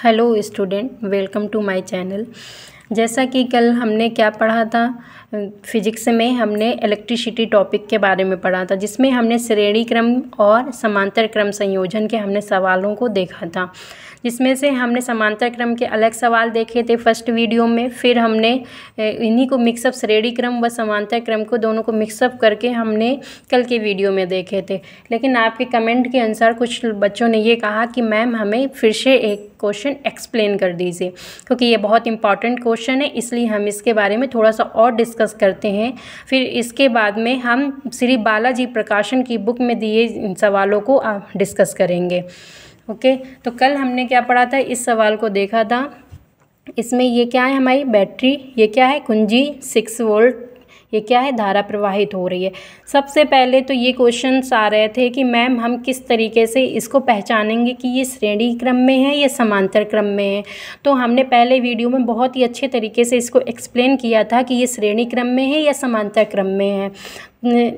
Hello student, welcome to my channel. जैसा कि कल हमने क्या पढ़ा था, फिजिक्स में हमने इलेक्ट्रिसिटी टॉपिक के बारे में पढ़ा था, जिसमें हमने श्रेणी क्रम और समांतर क्रम संयोजन के हमने सवालों को देखा था। जिसमें से हमने समांतर क्रम के अलग सवाल देखे थे फर्स्ट वीडियो में, फिर हमने इन्हीं को मिक्सअप श्रेणी क्रम व समांतर क्रम को दोनों को मिक्सअप करके हमने कल के वीडियो में देखे थे। लेकिन आपके कमेंट के अनुसार कुछ बच्चों ने ये कहा कि मैम हमें फिर से एक क्वेश्चन एक्सप्लेन कर दीजिए, क्योंकि ये बहुत इंपॉर्टेंट क्वेश्चन है, इसलिए हम इसके बारे में थोड़ा सा और डिस्कस करते हैं। फिर इसके बाद में हम श्री बालाजी प्रकाशन की बुक में दिए इन सवालों को डिस्कस करेंगे। ओके, तो कल हमने क्या पढ़ा था, इस सवाल को देखा था। इसमें ये क्या है, हमारी बैटरी, ये क्या है, कुंजी 6 वोल्ट, ये क्या है, धारा प्रवाहित हो रही है। सबसे पहले तो ये क्वेश्चंस आ रहे थे कि मैम हम किस तरीके से इसको पहचानेंगे कि ये श्रेणी क्रम में है या समांतर क्रम में है। तो हमने पहले वीडियो में बहुत ही अच्छे तरीके से इसको एक्सप्लेन किया था कि ये श्रेणी क्रम में है या समांतर क्रम में है।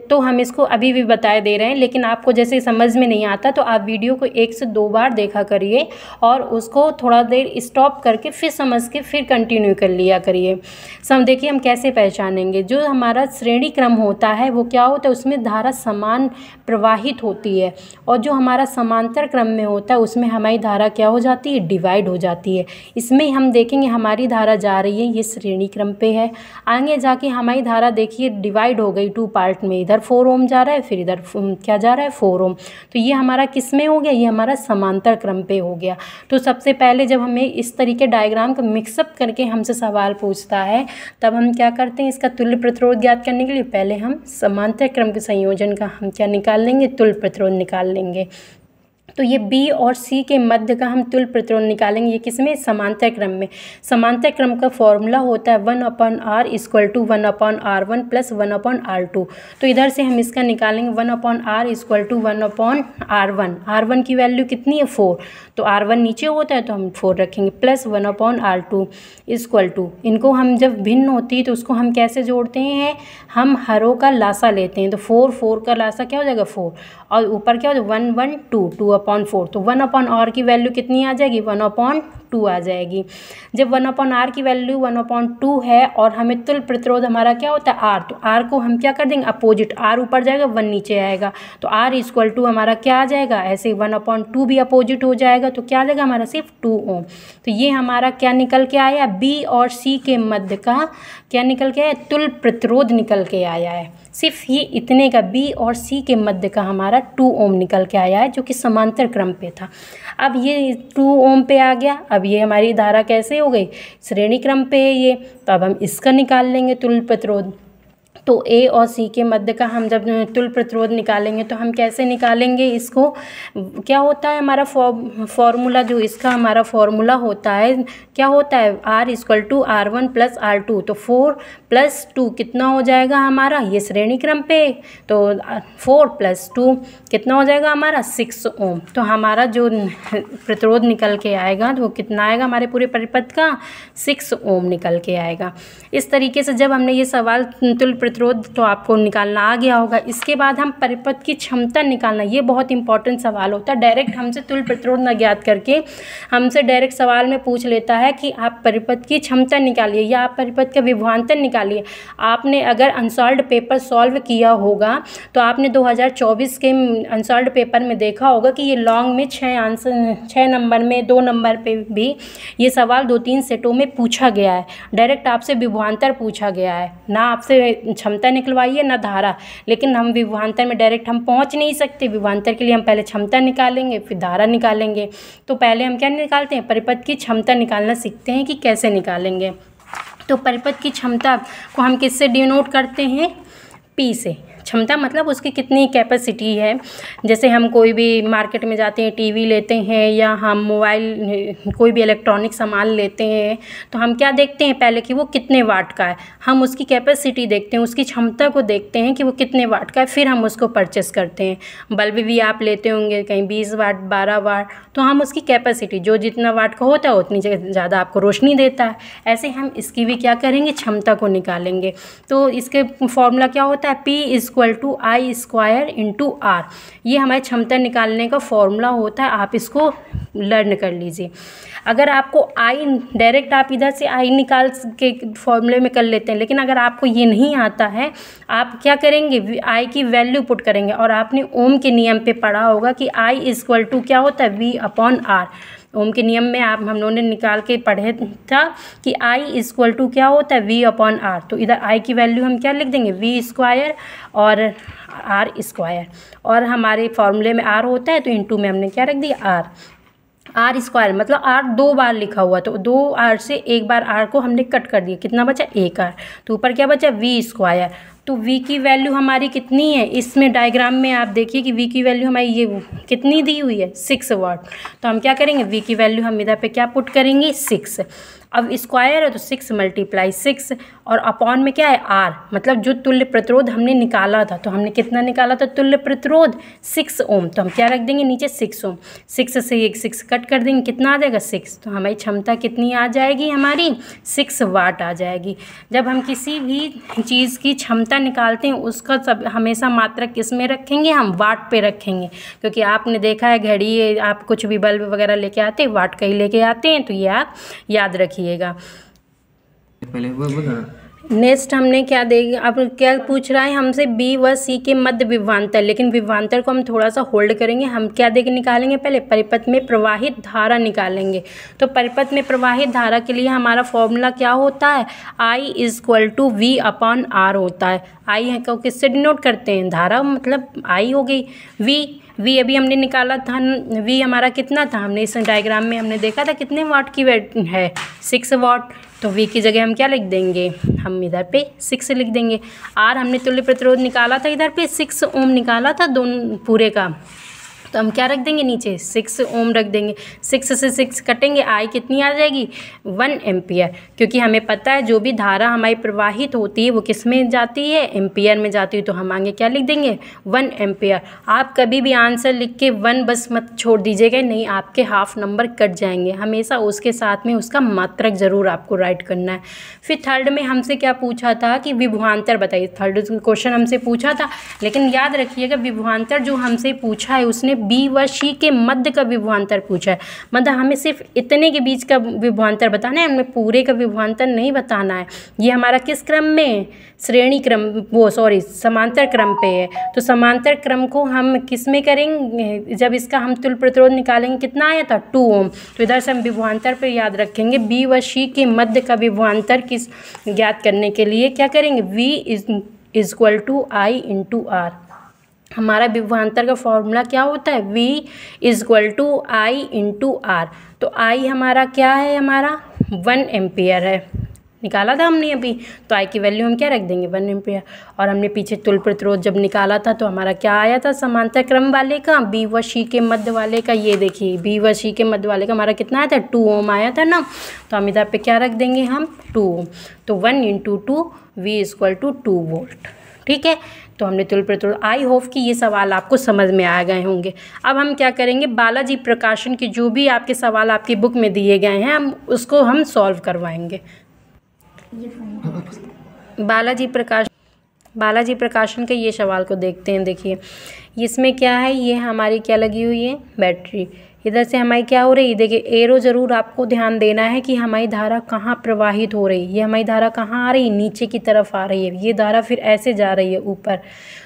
तो हम इसको अभी भी बताए दे रहे हैं, लेकिन आपको जैसे समझ में नहीं आता तो आप वीडियो को 1 से 2 बार देखा करिए और उसको थोड़ा देर स्टॉप करके फिर समझ के फिर कंटिन्यू कर लिया करिए। देखिए हम कैसे पहचानेंगे। जो हमारा श्रेणी क्रम होता है वो क्या होता है, उसमें धारा समान प्रवाहित होती है, और जो हमारा समांतर क्रम में होता है उसमें हमारी धारा क्या हो जाती है, डिवाइड हो जाती है। इसमें हम देखेंगे हमारी धारा जा रही है, ये श्रेणी क्रम पे है। आगे जाके हमारी धारा देखिए डिवाइड हो गई 2 पार्ट में, इधर 4 ओम जा रहा है, फिर इधर क्या जा रहा है, 4 ओम। तो ये हमारा किस में हो गया, ये हमारा समांतर क्रम पे हो गया। तो सबसे पहले जब हमें इस तरीके डायग्राम को मिक्सअप करके हमसे सवाल पूछता है, तब हम क्या करते हैं, इसका तुल्य प्रतिरोध ज्ञात करने के लिए पहले हम समांतर क्रम के संयोजन का हम क्या निकाल लेंगे, तुल्य प्रतिरोध निकाल लेंगे। तो ये बी और सी के मध्य का हम तुल्य प्रतिरोध निकालेंगे। ये किसमें, समांतर क्रम में। समांतर क्रम का फॉर्मूला होता है 1/r = 1/r1 + 1/r2। तो इधर से हम इसका निकालेंगे 1/r = 1/r1। r1 की वैल्यू कितनी है, 4, तो r1 नीचे होता है तो हम 4 रखेंगे, प्लस 1/r2 = इनको हम जब भिन्न होती है तो उसको हम कैसे जोड़ते हैं, हम हरों का लासा लेते हैं। तो 4 का लासा क्या हो जाएगा, 4, और ऊपर क्या हो जाएगा 1 1 2 2/4। तो 1/r की वैल्यू कितनी आ जाएगी, 1/2 आ जाएगी। जब 1/r की वैल्यू 1/2 है और हमें तुल्य प्रतिरोध हमारा क्या होता है, r, तो r को हम क्या कर देंगे, अपोजिट, r ऊपर जाएगा 1 नीचे आएगा, तो r = हमारा क्या आ जाएगा, ऐसे 1/2 भी अपोजिट हो जाएगा, तो क्या आ जाएगा हमारा सिर्फ 2 ओम। तो ये हमारा क्या निकल के आया, बी और सी के मध्य का क्या निकल के आया, तुल्य प्रतिरोध निकल के आया है। सिर्फ ये इतने का बी और सी के मध्य का हमारा 2 ओम निकल के आया है, जो कि समांतर क्रम पे था। अब ये 2 ओम पे आ गया। अब ये हमारी धारा कैसे हो गई, श्रेणी क्रम पे है ये, तो अब हम इसका निकाल लेंगे तुल्य प्रतिरोध। तो ए और सी के मध्य का हम जब तुल्य प्रतिरोध निकालेंगे तो हम कैसे निकालेंगे इसको, क्या होता है हमारा फॉर्मूला, जो इसका हमारा फॉर्मूला होता है क्या होता है, r = r1 + r2। तो 4 + 2 कितना हो जाएगा हमारा, ये श्रेणी क्रम पे, तो 4 + 2 कितना हो जाएगा हमारा, 6 ओम। तो हमारा जो प्रतिरोध निकल के आएगा तो वो कितना आएगा, हमारे पूरे परिपथ का 6 ओम निकल के आएगा। इस तरीके से जब हमने ये सवाल तुल्य प्रतिरोध तो आपको निकालना आ गया होगा। इसके बाद हम परिपथ की क्षमता निकालना, ये बहुत इंपॉर्टेंट सवाल होता है। डायरेक्ट हमसे तुल्य प्रतिरोध न ज्ञात करके हमसे डायरेक्ट सवाल में पूछ लेता है कि आप परिपथ की क्षमता निकालिए या आप परिपथ का विभवांतर निकालिए। आपने अगर अनसॉल्व्ड पेपर सॉल्व किया होगा तो आपने 2024 के अनसॉल्व्ड पेपर में देखा होगा कि ये लॉन्ग में 6 नंबर में 2 नंबर पे भी ये सवाल 2-3 सेटों में पूछा गया है। डायरेक्ट आपसे विभवांतर पूछा गया है, ना आपसे क्षमता निकलवाइए ना धारा। लेकिन हम विभवांतर में डायरेक्ट हम पहुंच नहीं सकते, विभवांतर के लिए हम पहले क्षमता निकालेंगे फिर धारा निकालेंगे। तो पहले हम क्या निकालते हैं, परिपथ की क्षमता निकालना सीखते हैं कि कैसे निकालेंगे। तो परिपथ की क्षमता को हम किससे डिनोट करते हैं, P से। क्षमता मतलब उसकी कितनी कैपेसिटी है। जैसे हम कोई भी मार्केट में जाते हैं, टीवी लेते हैं या हम मोबाइल कोई भी इलेक्ट्रॉनिक सामान लेते हैं, तो हम क्या देखते हैं पहले कि वो कितने वाट का है। हम उसकी कैपेसिटी देखते हैं, उसकी क्षमता को देखते हैं कि वो कितने वाट का है, फिर हम उसको परचेस करते हैं। बल्ब भी आप लेते होंगे कहीं 20 वाट 12 वाट, तो हम उसकी कैपेसिटी जो जितना वाट का होता है उतनी ज़्यादा आपको रोशनी देता है। ऐसे हम इसकी भी क्या करेंगे, क्षमता को निकालेंगे। तो इसके फॉर्मूला क्या होता है, P equal to I square into R. ये हमारी क्षमता निकालने का फॉर्मूला होता है, आप इसको लर्न कर लीजिए। अगर आपको आई डायरेक्ट आप इधर से आई निकाल के फॉर्मूले में कर लेते हैं, लेकिन अगर आपको ये नहीं आता है, आप क्या करेंगे, आई की वैल्यू पुट करेंगे। और आपने ओम के नियम पे पढ़ा होगा कि आई इक्वल टू क्या होता है, वी अपॉन आर। ओम के नियम में हम लोगों ने निकाल के पढ़े था कि आई इक्वल टू क्या होता है, वी अपॉन आर। तो इधर आई की वैल्यू हम क्या लिख देंगे, वी स्क्वायर और आर स्क्वायर, और हमारे फॉर्मूले में आर होता है तो इंटू में हमने क्या रख दिया, आर स्क्वायर, मतलब आर 2 बार लिखा हुआ, तो 2 आर से एक बार आर को हमने कट कर दिया, कितना बचा, 1 आर। तो ऊपर क्या बचा, वी स्क्वायर। तो v की वैल्यू हमारी कितनी है, इसमें डायग्राम में आप देखिए कि v की वैल्यू हमारी ये कितनी दी हुई है, 6 वाट। तो हम क्या करेंगे, v की वैल्यू हम इधर पे क्या पुट करेंगे, 6। अब स्क्वायर है तो 6 × 6, और अपॉन में क्या है, r, मतलब जो तुल्य प्रतिरोध हमने निकाला था, तो हमने कितना निकाला था तुल्य प्रतिरोध, 6 ओम। तो हम क्या रख देंगे नीचे, 6 ओम। 6 से एक 6 कट कर देंगे, कितना आ जाएगा, 6। तो हमारी क्षमता कितनी आ जाएगी, हमारी 6 वाट आ जाएगी। जब हम किसी भी चीज़ की क्षमता निकालते हैं, उसका सब हमेशा मात्रक किस में रखेंगे, हम वाट पे रखेंगे। क्योंकि आपने देखा है घड़ी, आप कुछ भी बल्ब वगैरह लेके आते हैं, वाट का ही लेके आते हैं, तो ये आप याद रखिएगा। पहले वो नेक्स्ट हमने क्या देगा, अब क्या पूछ रहा है हमसे, बी व सी के मध्य विभवांतर। लेकिन विभवांतर को हम थोड़ा सा होल्ड करेंगे, हम क्या देके निकालेंगे, पहले परिपथ में प्रवाहित धारा निकालेंगे। तो परिपथ में प्रवाहित धारा के लिए हमारा फॉर्मूला क्या होता है, I equal to V upon R होता है। आई को किससे डिनोट करते हैं, धारा, मतलब आई हो गई। वी अभी हमने निकाला था, वी हमारा कितना था, हमने इस डायग्राम में हमने देखा था कितने वाट की है, 6 वाट। तो v की जगह हम क्या लिख देंगे, हम इधर पे 6 लिख देंगे। आर हमने तुल्य प्रतिरोध निकाला था, इधर पे 6 ओम निकाला था दोनों पूरे का, तो हम क्या रख देंगे नीचे, 6 ओम रख देंगे। 6 से 6 कटेंगे, आई कितनी आ जाएगी, 1 एम्पियर। क्योंकि हमें पता है जो भी धारा हमारी प्रवाहित होती है वो किस में जाती है, एम्पियर में जाती है। तो हम आगे क्या लिख देंगे, 1 एम्पियर। आप कभी भी आंसर लिख के 1 बस मत छोड़ दीजिएगा, नहीं आपके हाफ नंबर कट जाएंगे। हमेशा उसके साथ में उसका मात्रक ज़रूर आपको राइट करना है। फिर थर्ड में हमसे क्या पूछा था कि विभवांतर बताइए, थर्ड क्वेश्चन हमसे पूछा था। लेकिन याद रखिएगा विभवांतर जो हमसे पूछा है उसने बी व सी के मध्य का विभवांतर पूछा है। मतलब हमें सिर्फ इतने के बीच का विभवांतर बताना है, हमें पूरे का विभवांतर नहीं बताना है। ये हमारा किस क्रम में, श्रेणी क्रम, समांतर क्रम पे है। तो समांतर क्रम को हम किस में करेंगे, जब इसका हम तुल्य प्रतिरोध निकालेंगे, कितना आया था, 2 ओम। तो इधर से हम विभवांतर पे याद रखेंगे, बी व सी के मध्य का विभवांतर किस ज्ञात करने के लिए क्या करेंगे, V equal to I into R. हमारा विभवांतर का फॉर्मूला क्या होता है, v equal to I into R. तो I हमारा क्या है, हमारा 1 एम्पियर है, निकाला था हमने अभी। तो I की वैल्यू हम क्या रख देंगे, 1 एम्पियर। और हमने पीछे तुल्य प्रतिरोध जब निकाला था तो हमारा क्या आया था, समांतर क्रम वाले का, बी व सी के मध्य वाले का। ये देखिए बी व सी के मध्य वाले का हमारा कितना आया था, 2 ओम आया था ना। तो हम इधर पे क्या रख देंगे, हम 2 ओम। तो 1 × 2 v इक्वल टू 2 वोल्ट। ठीक है, तो हमने तुल्य प्रतिरोध। आई होप कि ये सवाल आपको समझ में आ गए होंगे। अब हम क्या करेंगे, बालाजी प्रकाशन के जो भी आपके सवाल आपकी बुक में दिए गए हैं, हम उसको हम सॉल्व करवाएंगे। बालाजी प्रकाशन के ये सवाल को देखते हैं। देखिए इसमें क्या है, ये हमारी क्या लगी हुई है, बैटरी। इधर से हमारी क्या हो रही है, देखिए एरो ज़रूर आपको ध्यान देना है कि हमारी धारा कहाँ प्रवाहित हो रही है। ये हमारी धारा कहाँ आ रही है, नीचे की तरफ आ रही है। ये धारा फिर ऐसे जा रही है ऊपर।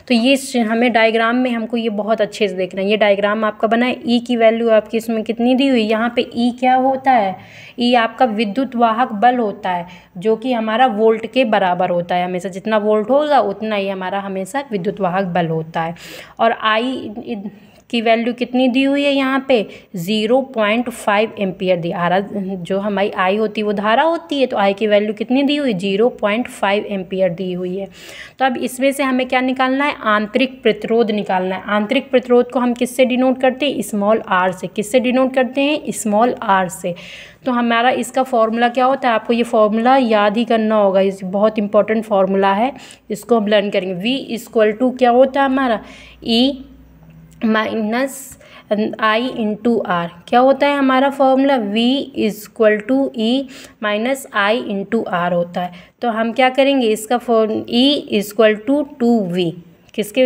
तो ये हमें डायग्राम में हमको ये बहुत अच्छे से देखना है। ये डायग्राम आपका बना है, ई की वैल्यू आपकी इसमें कितनी दी हुई, यहाँ पे ई क्या होता है, ई आपका विद्युत वाहक बल होता है, जो कि हमारा वोल्ट के बराबर होता है। हमेशा जितना वोल्ट होगा उतना ही हमारा हमेशा विद्युत वाहक बल होता है। और आई की वैल्यू कितनी दी हुई है, यहाँ पे 0.5 एम्पियर दी। जो हमारी आई होती है वो धारा होती है, तो आई की वैल्यू कितनी दी हुई, 0.5 एम्पियर दी हुई है। तो अब इसमें से हमें क्या निकालना है, आंतरिक प्रतिरोध निकालना है। आंतरिक प्रतिरोध को हम किससे डिनोट करते हैं, स्मॉल आर से। किससे डिनोट करते हैं, स्मॉल आर से। तो हमारा इसका फॉर्मूला क्या होता है, आपको ये फॉर्मूला याद ही करना होगा, इस बहुत इंपॉर्टेंट फार्मूला है, इसको हम लर्न करेंगे। वी इक्वल टू क्या होता है हमारा, E minus I into R. क्या होता है हमारा formula, v equal to E minus I into R होता है। तो हम क्या करेंगे, इसका ई इक्वल टू 2v, किसके,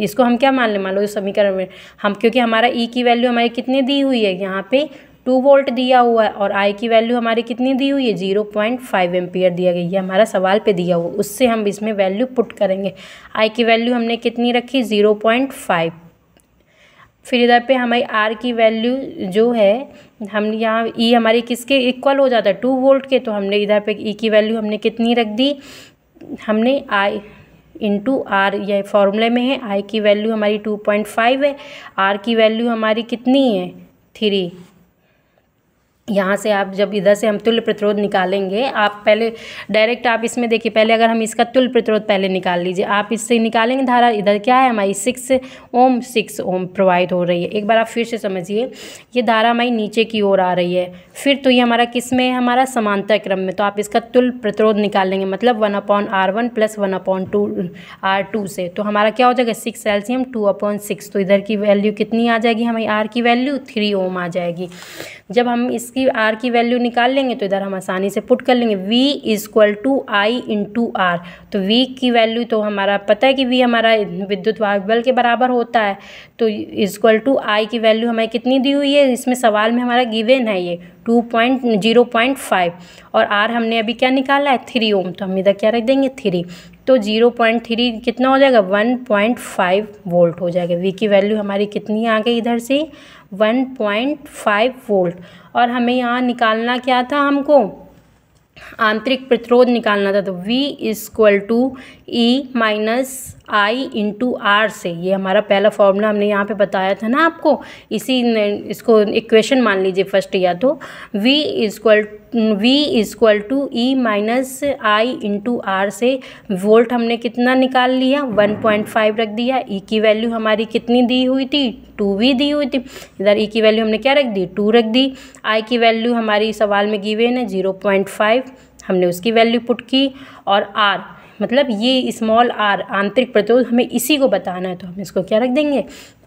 इसको हम क्या मान लें, मान लो इस समीकरण में हम, क्योंकि हमारा ई की वैल्यू हमारी कितनी दी हुई है, यहाँ पे 2 वोल्ट दिया हुआ है और आई की वैल्यू हमारी कितनी दी हुई है, 0.5 एम्पियर दिया गया, ये हमारा सवाल पे दिया हुआ, उससे हम इसमें वैल्यू पुट करेंगे। आई की वैल्यू हमने कितनी रखी, 0.5। फिर इधर पे हमारी आर की वैल्यू जो है, हम यहाँ ई हमारी किसके इक्वल हो जाता है, 2 वोल्ट के, तो हमने इधर पे ई की वैल्यू हमने कितनी रख दी, हमने आई इंटू आर, यह फॉर्मूले में है। आई की वैल्यू हमारी 2.5 है, आर की वैल्यू हमारी कितनी है, 3। यहाँ से आप जब इधर से हम तुल्य प्रतिरोध निकालेंगे, आप पहले डायरेक्ट आप इसमें देखिए, पहले अगर हम इसका तुल्य प्रतिरोध पहले निकाल लीजिए, आप इससे निकालेंगे धारा, इधर क्या है हमारी 6 ओम प्रवाहित हो रही है। एक बार आप फिर से समझिए, ये धारा हमारी नीचे की ओर आ रही है, फिर तो ये हमारा किस में है, हमारा समांतर क्रम में, तो आप इसका तुल्य प्रतिरोध निकालेंगे, मतलब 1/R1 + 1/2 R2 से, तो हमारा क्या हो जाएगा, 6 एलसीएम 2/6, तो इधर की वैल्यू कितनी आ जाएगी, हमारी आर की वैल्यू 3 ओम आ जाएगी। जब हम इसकी आर की वैल्यू निकाल लेंगे तो इधर हम आसानी से पुट कर लेंगे, V = I × R, तो V की वैल्यू तो हमारा पता है कि V हमारा विद्युत वाहक बल के बराबर होता है, तो I की वैल्यू हमें कितनी दी हुई है, इसमें सवाल में हमारा गिवन है ये 0.5, और R हमने अभी क्या निकाला है, 3 ओम, तो हम इधर क्या रख देंगे, 3, तो 0.3 कितना हो जाएगा, 1.5 वोल्ट हो जाएगा। V की वैल्यू हमारी कितनी आ गई इधर से, 1.5 वोल्ट। और हमें यहाँ निकालना क्या था, हमको आंतरिक प्रतिरोध निकालना था, तो V = E - I × R से, ये हमारा पहला फॉर्मूला हमने यहाँ पे बताया था ना आपको, इसको इक्वेशन मान लीजिए फर्स्ट, या तो V = E - I × R से वोल्ट हमने कितना निकाल लिया, 1.5 रख दिया। E की वैल्यू हमारी कितनी दी हुई थी, 2V दी हुई थी, इधर E की वैल्यू हमने क्या रख दी, 2 रख दी। I की वैल्यू हमारी सवाल में गिवन है 0.5, हमने उसकी वैल्यू पुट की, और R मतलब ये स्मॉल r आंतरिक प्रतिरोध, हमें इसी को बताना है, तो हम इसको क्या रख देंगे,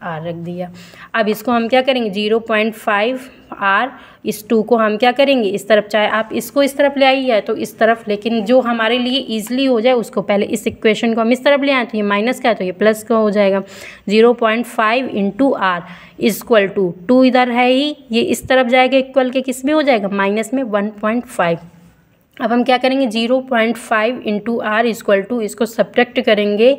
R रख दिया। अब इसको हम क्या करेंगे, 0.5 R, इस 2 को हम क्या करेंगे, इस तरफ, चाहे आप इसको इस तरफ ले आइए तो इस तरफ, लेकिन जो हमारे लिए ईजिली हो जाए उसको पहले, इस इक्वेशन को हम इस तरफ ले आए, तो ये माइनस का है तो ये प्लस का हो जाएगा। 0.5 × R = 2 इधर है ही, ये इस तरफ जाएगा, इक्वल के किस में हो जाएगा, माइनस में 1.5। अब हम क्या करेंगे, 0.5 × R = इसको सब्ट्रैक्ट करेंगे,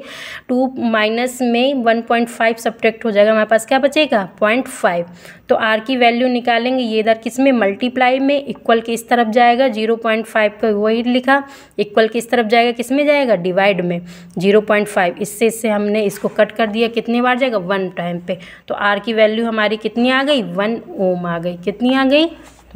2 माइनस में 1.5 सब्ट्रैक्ट हो जाएगा, हमारे पास क्या बचेगा, 0.5। तो R की वैल्यू निकालेंगे, ये इधर किस में, मल्टीप्लाई में, इक्वल के इस तरफ जाएगा, 0.5 का वही लिखा, इक्वल के इस तरफ जाएगा, किस में जाएगा, डिवाइड में, 0.5, इससे हमने इसको कट कर दिया, कितने बार जाएगा, 1 टाइम पे, तो R की वैल्यू हमारी कितनी आ गई, 1 ओम आ गई, कितनी आ गई,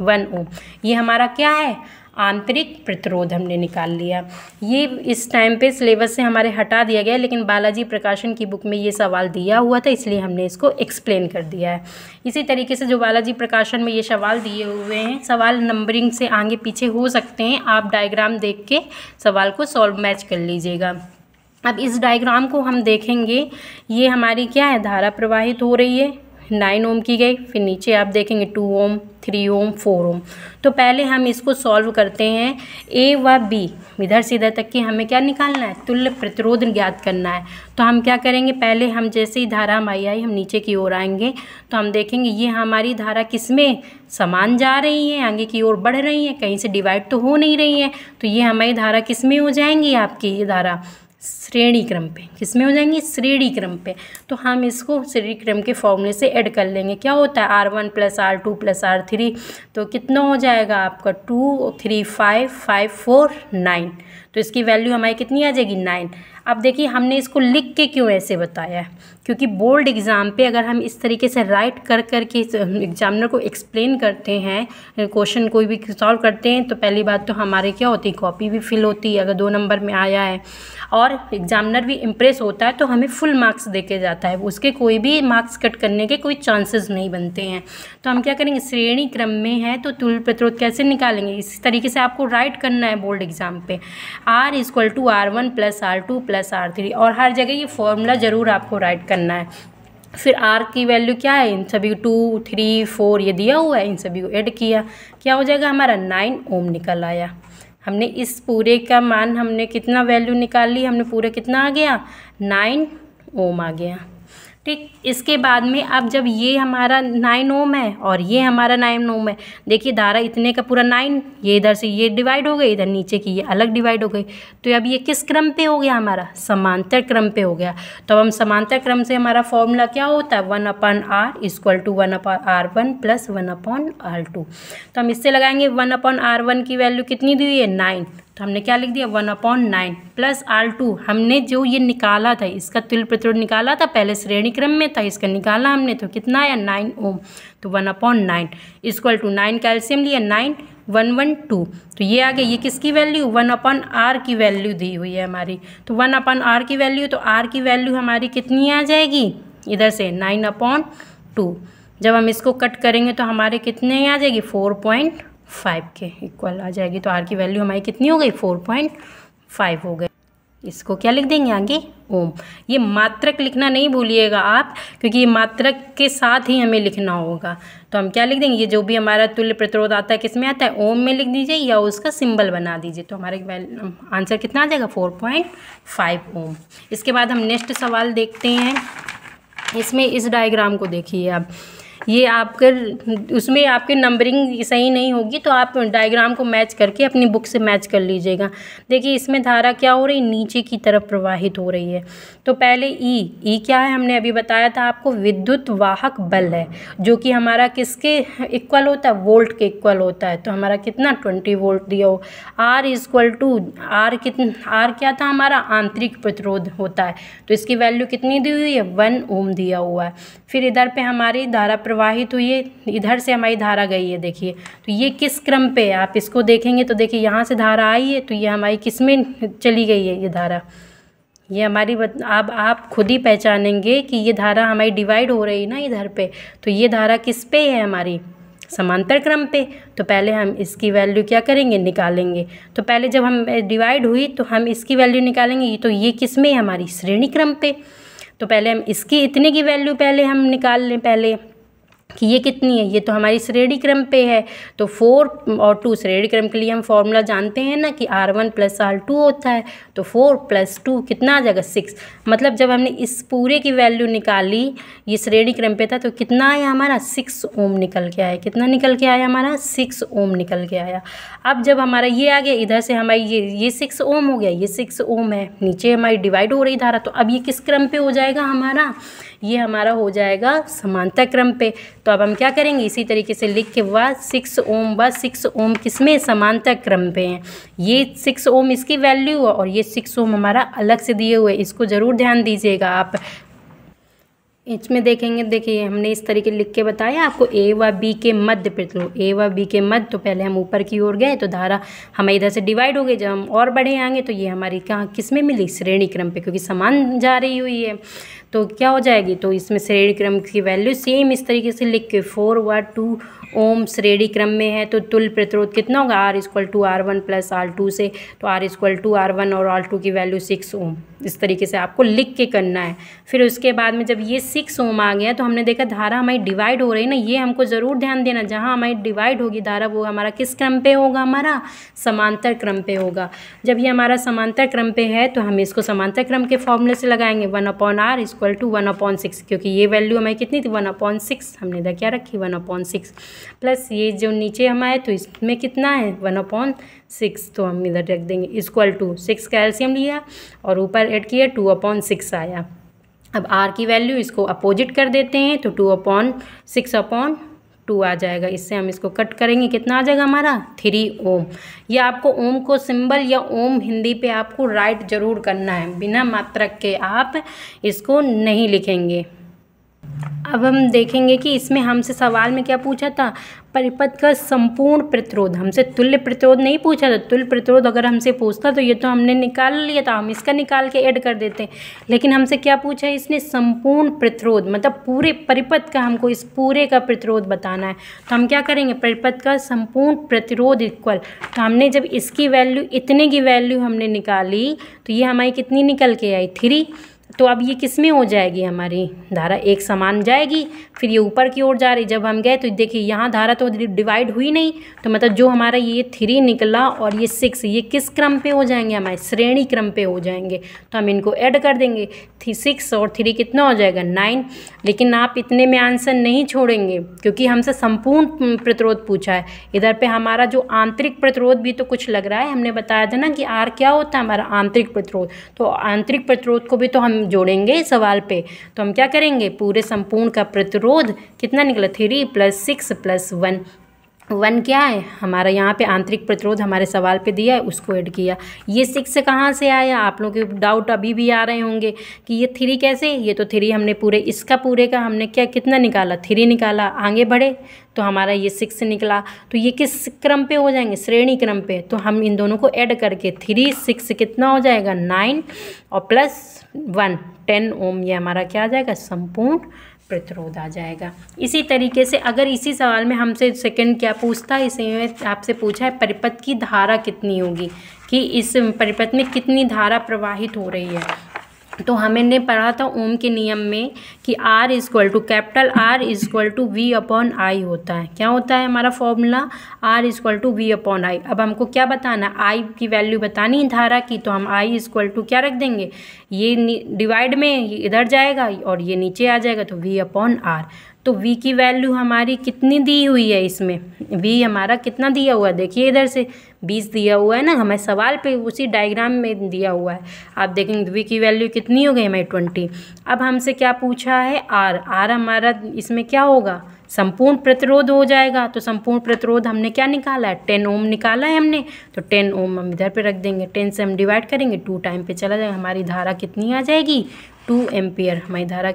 1 ओम। ये हमारा क्या है, आंतरिक प्रतिरोध हमने निकाल लिया। ये इस टाइम पे सिलेबस से हमारे हटा दिया गया, लेकिन बालाजी प्रकाशन की बुक में ये सवाल दिया हुआ था, इसलिए हमने इसको एक्सप्लेन कर दिया है। इसी तरीके से जो बालाजी प्रकाशन में ये सवाल दिए हुए हैं, सवाल नंबरिंग से आगे पीछे हो सकते हैं, आप डायग्राम देख के सवाल को सॉल्व मैच कर लीजिएगा। अब इस डायग्राम को हम देखेंगे, ये हमारी क्या है, धारा प्रवाहित हो रही है, 9 ओम की गई, फिर नीचे आप देखेंगे 2 ओम, 3 ओम, 4 ओम। तो पहले हम इसको सॉल्व करते हैं, ए व बी इधर से इधर तक की हमें क्या निकालना है, तुल्य प्रतिरोध ज्ञात करना है। तो हम क्या करेंगे, पहले हम जैसे ही धारा हमारी आई, हम नीचे की ओर आएंगे, तो हम देखेंगे ये हमारी धारा किस में समान जा रही है, आगे की ओर बढ़ रही है, कहीं से डिवाइड तो हो नहीं रही है, तो ये हमारी धारा किस में हो जाएंगी, आपकी ये धारा श्रेणी क्रम पे, किस में हो जाएंगी, श्रेणी क्रम पे। तो हम इसको श्रेणी क्रम के फॉर्मूले से ऐड कर लेंगे, क्या होता है, R1 + R2 + R3, तो कितना हो जाएगा आपका 2 3 5 5 4 9, तो इसकी वैल्यू हमारी कितनी आ जाएगी, 9। अब देखिए हमने इसको लिख के क्यों ऐसे बताया है, क्योंकि बोर्ड एग्ज़ाम पे अगर हम इस तरीके से राइट कर के एग्जामिनर को एक्सप्लेन करते हैं, क्वेश्चन कोई भी सॉल्व करते हैं, तो पहली बात तो हमारे क्या होती है, कॉपी भी फिल होती है अगर 2 नंबर में आया है, और एग्जामिनर भी इम्प्रेस होता है, तो हमें फुल मार्क्स दे के जाता है, उसके कोई भी मार्क्स कट करने के कोई चांसेस नहीं बनते हैं। तो हम क्या करेंगे, श्रेणी क्रम में है तो तुल्य प्रतिरोध कैसे निकालेंगे, इस तरीके से आपको राइट करना है बोर्ड एग्जाम पे, R = R1 + R2 + R3, और हर जगह ये फॉर्मूला ज़रूर आपको राइट करना है। फिर R की वैल्यू क्या है, इन सभी 2 3 4 ये दिया हुआ है, इन सभी को ऐड किया, क्या हो जाएगा हमारा 9 ओम निकल आया। हमने इस पूरे का मान हमने कितना वैल्यू निकाल ली, हमने पूरे कितना आ गया, 9 ओम आ गया। ठीक, इसके बाद में अब जब ये हमारा 9 ओम है और ये हमारा 9 ओम है, देखिए धारा इतने का पूरा 9, ये इधर से ये डिवाइड हो गई, इधर नीचे की ये अलग डिवाइड हो गई। तो अब ये किस क्रम पे हो गया हमारा? समांतर क्रम पे हो गया। तो अब हम समांतर क्रम से हमारा फॉर्मूला क्या होता है? 1/r equal to 1/r1 plus 1/r2। तो हम इससे लगाएंगे 1/r1 की वैल्यू कितनी दी हुई है? 9। तो हमने क्या लिख दिया? 1/9 प्लस r2। हमने जो ये निकाला था, इसका तुल्य प्रतिरोध निकाला था, पहले श्रेणी क्रम में था, इसका निकाला हमने, तो कितना आया? 9 ओम। तो 1/9 इक्वल टू 9 का एलसीएम लिया, 9 112। तो ये आ गया, ये किसकी वैल्यू? 1/r की वैल्यू दी हुई है हमारी। तो 1/r की वैल्यू, तो r की वैल्यू हमारी कितनी आ जाएगी? इधर से 9/2। जब हम इसको कट करेंगे तो हमारे कितने आ जाएगी? 4.5 के इक्वल आ जाएगी। तो आर की वैल्यू हमारी कितनी हो गई? 4.5 हो गई। इसको क्या लिख देंगे आगे? ओम। ये मात्रक लिखना नहीं भूलिएगा आप, क्योंकि ये मात्रक के साथ ही हमें लिखना होगा। तो हम क्या लिख देंगे? ये जो भी हमारा तुल्य प्रतिरोध आता है किस में आता है? ओम में लिख दीजिए या उसका सिंबल बना दीजिए। तो हमारे आंसर कितना आ जाएगा? 4.5 ओम। इसके बाद हम नेक्स्ट सवाल देखते हैं। इसमें इस डायग्राम को देखिए आप, ये आपके उसमें आपके नंबरिंग सही नहीं होगी, तो आप डायग्राम को मैच करके अपनी बुक से मैच कर लीजिएगा। देखिए इसमें धारा क्या हो रही? नीचे की तरफ प्रवाहित हो रही है। तो पहले ई क्या है? हमने अभी बताया था आपको, विद्युत वाहक बल है, जो कि हमारा किसके इक्वल होता है? वोल्ट के इक्वल होता है। तो हमारा कितना? 20 वोल्ट दिया हो। आर इक्वल टू आर क्या था हमारा? आंतरिक प्रतिरोध होता है। तो इसकी वैल्यू कितनी दी हुई है? 1 ओम दिया हुआ है। फिर इधर पे हमारी धारा प्रवाहित हुई है, इधर से हमारी धारा गई है। देखिए तो ये किस क्रम पे है? आप इसको देखेंगे तो देखिए यहाँ से धारा आई है, तो ये हमारी किस में चली गई है? ये धारा, ये हमारी अब आप खुद ही पहचानेंगे कि ये धारा हमारी डिवाइड हो रही है ना इधर पे। तो ये धारा किस पे है? हमारी समांतर क्रम पे। तो पहले हम इसकी वैल्यू क्या करेंगे? निकालेंगे। तो पहले जब हम डिवाइड हुई तो हम इसकी वैल्यू निकालेंगे। तो ये किस में है? हमारी श्रेणी क्रम पे। तो पहले हम इसकी इतने की वैल्यू पहले हम निकाल लें पहले कि ये कितनी है। ये तो हमारी श्रेणी क्रम पे है। तो 4 और 2 श्रेणी क्रम के लिए हम फॉर्मूला जानते हैं ना कि R1 + R2 होता है। तो 4 + 2 कितना आ जाएगा? 6। मतलब जब हमने इस पूरे की वैल्यू निकाली, ये श्रेणी क्रम पे था, तो कितना आया हमारा? 6 ओम निकल के आया। कितना निकल के आया हमारा? 6 ओम निकल के आया। अब जब हमारा ये आ गया, इधर से हमारी ये 6 ओम हो गया, ये 6 ओम है, नीचे हमारी डिवाइड हो रही धारा। तो अब ये किस क्रम पे हो जाएगा हमारा? ये हमारा हो जाएगा समांतर क्रम पे। तो अब हम क्या करेंगे? इसी तरीके से लिख के 6 ओम किस में? समांतर क्रम पे हैं। ये 6 ओम इसकी वैल्यू है और ये 6 ओम हमारा अलग से दिए हुए, इसको ज़रूर ध्यान दीजिएगा आप। इसमें देखेंगे, देखिए हमने इस तरीके लिख के बताया आपको, ए व बी के मध्य प्रतिरोध, ए व बी के मध्य। तो पहले हम ऊपर की ओर गए तो धारा हमें इधर से डिवाइड हो गई। जब हम और बढ़े आएंगे तो ये हमारी कहाँ किस में मिली? श्रेणी क्रम पे, क्योंकि समान जा रही हुई है। तो क्या हो जाएगी? तो इसमें श्रेणी क्रम की वैल्यू सेम इस तरीके से लिख के 4 व 2 ओम श्रेणी क्रम में है। तो तुल्य प्रतिरोध कितना होगा? R = R1 + R2 से। तो R = R1 और R2 की वैल्यू 6 ओम। इस तरीके से आपको लिख के करना है। फिर उसके बाद में जब ये 6 ओम आ गया तो हमने देखा धारा हमारी डिवाइड हो रही है ना, ये हमको ज़रूर ध्यान देना। जहाँ हमारी डिवाइड होगी धारा, वो हमारा किस क्रम पे होगा? हमारा समांतर क्रम पे होगा। जब ये हमारा समांतर क्रम पे है तो हम इसको समांतर क्रम के फॉर्मूले से लगाएंगे, 1/r = 1/6, क्योंकि ये वैल्यू हमारी कितनी थी? 1/6। हमने इधर क्या रखी? 1/6 प्लस ये जो नीचे हमारे, तो इसमें कितना है? 1/6। तो हम इधर रख देंगे इक्वल टू 6 का एलसीएम लिया और ऊपर ऐड किया, 2/6 आया। अब r की वैल्यू इसको अपोजिट कर देते हैं, तो 2/6/2 आ जाएगा। इससे हम इसको कट करेंगे, कितना आ जाएगा हमारा? 3 ओम। ये आपको ओम को सिंबल या ओम हिंदी पे आपको राइट जरूर करना है, बिना मात्रक के आप इसको नहीं लिखेंगे। अब हम देखेंगे कि इसमें हमसे सवाल में क्या पूछा था? परिपथ का संपूर्ण प्रतिरोध। हमसे तुल्य प्रतिरोध नहीं पूछा था। तुल्य प्रतिरोध अगर हमसे पूछता तो ये तो हमने निकाल लिया था, हम इसका निकाल के ऐड कर देते। लेकिन हमसे क्या पूछा है इसने? संपूर्ण प्रतिरोध, मतलब पूरे परिपथ का, हमको इस पूरे का प्रतिरोध बताना है। तो हम क्या करेंगे? परिपथ का संपूर्ण प्रतिरोध इक्वल, तो हमने जब इसकी वैल्यू, इतने की वैल्यू हमने निकाली, तो ये हमारी कितनी निकल के आई? 3। तो अब ये किस में हो जाएगी, हमारी धारा एक समान जाएगी, फिर ये ऊपर की ओर जा रही। जब हम गए तो देखिए यहाँ धारा तो डिवाइड हुई नहीं, तो मतलब जो हमारा ये 3 निकला और ये 6, ये किस क्रम पे हो जाएंगे, हमारे श्रेणी क्रम पे हो जाएंगे। तो हम इनको ऐड कर देंगे, 6 और 3 कितना हो जाएगा 9। लेकिन आप इतने में आंसर नहीं छोड़ेंगे, क्योंकि हमसे संपूर्ण प्रतिरोध पूछा है। इधर पे हमारा जो आंतरिक प्रतिरोध भी तो कुछ लग रहा है, हमने बताया था ना कि आर क्या होता है, हमारा आंतरिक प्रतिरोध। तो आंतरिक प्रतिरोध को भी तो हम जोड़ेंगे सवाल पे। तो हम क्या करेंगे, पूरे संपूर्ण का प्रतिरोध कितना निकला, 3 + 6 + 1। 1 क्या है हमारा, यहाँ पे आंतरिक प्रतिरोध हमारे सवाल पे दिया है, उसको ऐड किया। ये 6 कहाँ से आया, आप लोगों के डाउट अभी भी आ रहे होंगे कि ये 3 कैसे। ये तो 3 हमने पूरे इसका पूरे का हमने क्या कितना निकाला, 3 निकाला। आगे बढ़े तो हमारा ये 6 निकला। तो ये किस क्रम पे हो जाएंगे, श्रेणी क्रम पे। तो हम इन दोनों को ऐड करके 3 6 कितना हो जाएगा 9 और +1 10 ओम, ये हमारा क्या आ जाएगा, संपूर्ण प्रतिरोध आ जाएगा। इसी तरीके से अगर इसी सवाल में हमसे सेकंड क्या पूछता है, इसमें आपसे पूछा है परिपथ की धारा कितनी होगी, कि इस परिपथ में कितनी धारा प्रवाहित हो रही है। तो हमने पढ़ा था ओम के नियम में कि R = V/I होता है। क्या होता है हमारा फॉर्मूला, R = V/I। अब हमको क्या बताना, I की वैल्यू बतानी है धारा की, तो हम I = क्या रख देंगे, ये डिवाइड में इधर जाएगा और ये नीचे आ जाएगा, तो V/R। तो V की वैल्यू हमारी कितनी दी हुई है, इसमें V हमारा कितना दिया हुआ है, देखिए इधर से 20 दिया हुआ है ना, हमें सवाल पे उसी डायग्राम में दिया हुआ है। आप देखेंगे V की वैल्यू कितनी हो गई हमारी 20। अब हमसे क्या पूछा है, R हमारा इसमें क्या होगा, संपूर्ण प्रतिरोध हो जाएगा। तो संपूर्ण प्रतिरोध हमने क्या निकाला है, 10 ओम निकाला है हमने। तो 10 ओम हम इधर पे रख देंगे, 10 से हम डिवाइड करेंगे, 2 टाइम पे चला जाएगा। हमारी धारा कितनी आ जाएगी, 2 एम्पियर। हमारी धारा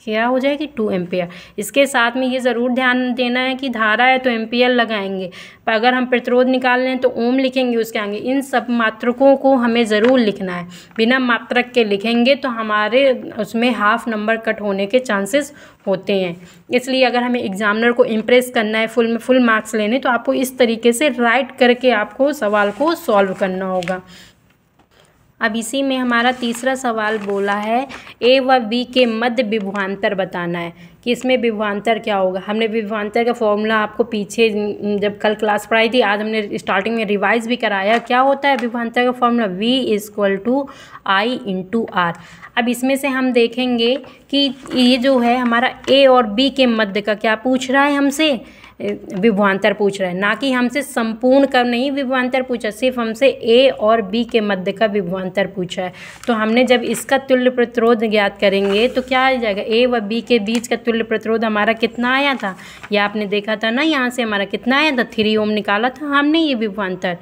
क्या हो जाएगी, 2 एम्पियर। इसके साथ में ये ज़रूर ध्यान देना है कि धारा है तो एम्पियर लगाएंगे, पर अगर हम प्रतिरोध निकाल लें तो ओम लिखेंगे उसके आगे। इन सब मात्रकों को हमें ज़रूर लिखना है, बिना मात्रक के लिखेंगे तो हमारे उसमें हाफ नंबर कट होने के चांसेस होते हैं। इसलिए अगर हमें एग्जामिनर को इम्प्रेस करना है, फुल मार्क्स लेने, तो आपको इस तरीके से राइट करके आपको सवाल को सॉल्व करना होगा। अब इसी में हमारा तीसरा सवाल बोला है A व B के मध्य विभवांतर बताना है, कि इसमें विभवांतर क्या होगा। हमने विभवांतर का फॉर्मूला आपको पीछे जब कल क्लास पढ़ाई थी, आज हमने स्टार्टिंग में रिवाइज भी कराया। क्या होता है विभवांतर का फॉर्मूला, V = I × R। अब इसमें से हम देखेंगे कि ये जो है हमारा A और B के मध्य का क्या पूछ रहा है, हमसे विभवांतर पूछ रहा है, ना कि हमसे संपूर्ण का नहीं विभवांतर पूछा, सिर्फ हमसे A और B के मध्य का विभवांतर पूछा है। तो हमने जब इसका तुल्य प्रतिरोध ज्ञात करेंगे तो क्या आ जाएगा, A व B के बीच का तुल्य प्रतिरोध हमारा कितना आया था, यह आपने देखा था ना, यहाँ से हमारा कितना आया था, 3 ओम निकाला था हमने। ये विभवांतर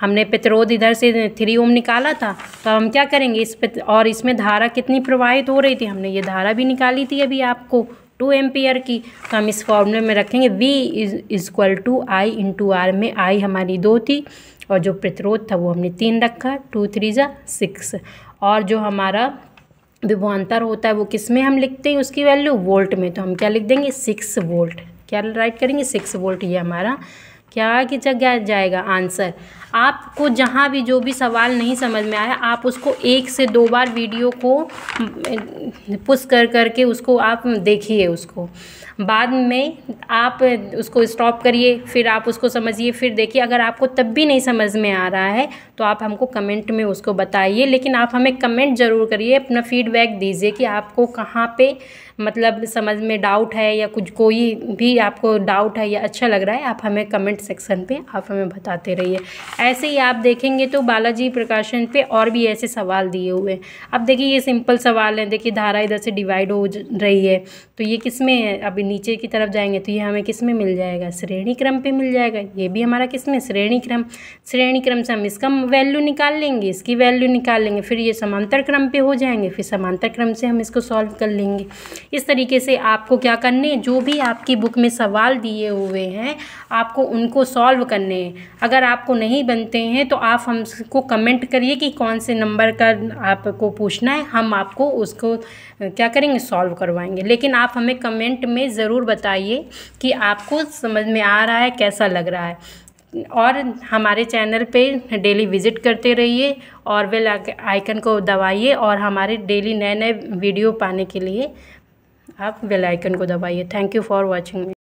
हमने प्रतिरोध इधर से 3 ओम निकाला था। तो हम क्या करेंगे, और इसमें धारा कितनी प्रवाहित हो रही थी, हमने ये धारा भी निकाली थी अभी आपको 2 एम्पियर की। तो हम इस फॉर्मूले में रखेंगे V = I × R, में I हमारी 2 थी और जो प्रतिरोध था वो हमने 3 रखा, 2 3 6। और जो हमारा विभवांतर होता है वो किस में हम लिखते हैं, उसकी वैल्यू वोल्ट में। तो हम क्या लिख देंगे, 6 वोल्ट। क्या राइट करेंगे, 6 वोल्ट। ये हमारा क्या की जगह जाएगा आंसर। आपको जहाँ भी जो भी सवाल नहीं समझ में आया, आप उसको 1 से 2 बार वीडियो को पुश करके उसको आप देखिए, उसको बाद में आप उसको स्टॉप करिए, फिर आप उसको समझिए, फिर देखिए। अगर आपको तब भी नहीं समझ में आ रहा है तो आप हमको कमेंट में उसको बताइए, लेकिन आप हमें कमेंट ज़रूर करिए, अपना फीडबैक दीजिए कि आपको कहाँ पे मतलब समझ में डाउट है, या कुछ कोई भी आपको डाउट है या अच्छा लग रहा है, आप हमें कमेंट सेक्शन पे आप हमें बताते रहिए। ऐसे ही आप देखेंगे तो बालाजी प्रकाशन पे और भी ऐसे सवाल दिए हुए हैं। अब देखिए ये सिंपल सवाल है, देखिए धारा इधर से डिवाइड हो रही है, तो ये किस में है, अभी नीचे की तरफ जाएंगे तो ये हमें किस में मिल जाएगा, श्रेणी क्रम पे मिल जाएगा। ये भी हमारा किस में, श्रेणी क्रम। श्रेणी क्रम से हम इसका वैल्यू निकाल लेंगे, इसकी वैल्यू निकाल लेंगे, फिर ये समांतर क्रम पे हो जाएंगे, फिर समांतर क्रम से हम इसको सॉल्व कर लेंगे। इस तरीके से आपको क्या करने हैं, जो भी आपकी बुक में सवाल दिए हुए हैं आपको उनको सॉल्व करने हैं। अगर आपको नहीं बनते हैं तो आप हमको कमेंट करिए कि कौन से नंबर का आपको पूछना है, हम आपको उसको क्या करेंगे, सॉल्व करवाएंगे। लेकिन आप हमें कमेंट में ज़रूर बताइए कि आपको समझ में आ रहा है, कैसा लग रहा है। और हमारे चैनल पे डेली विज़िट करते रहिए और बेल आइकन को दबाइए और हमारे डेली नए नए वीडियो पाने के लिए आप बेल आइकन को दबाइए। Thank you for watching.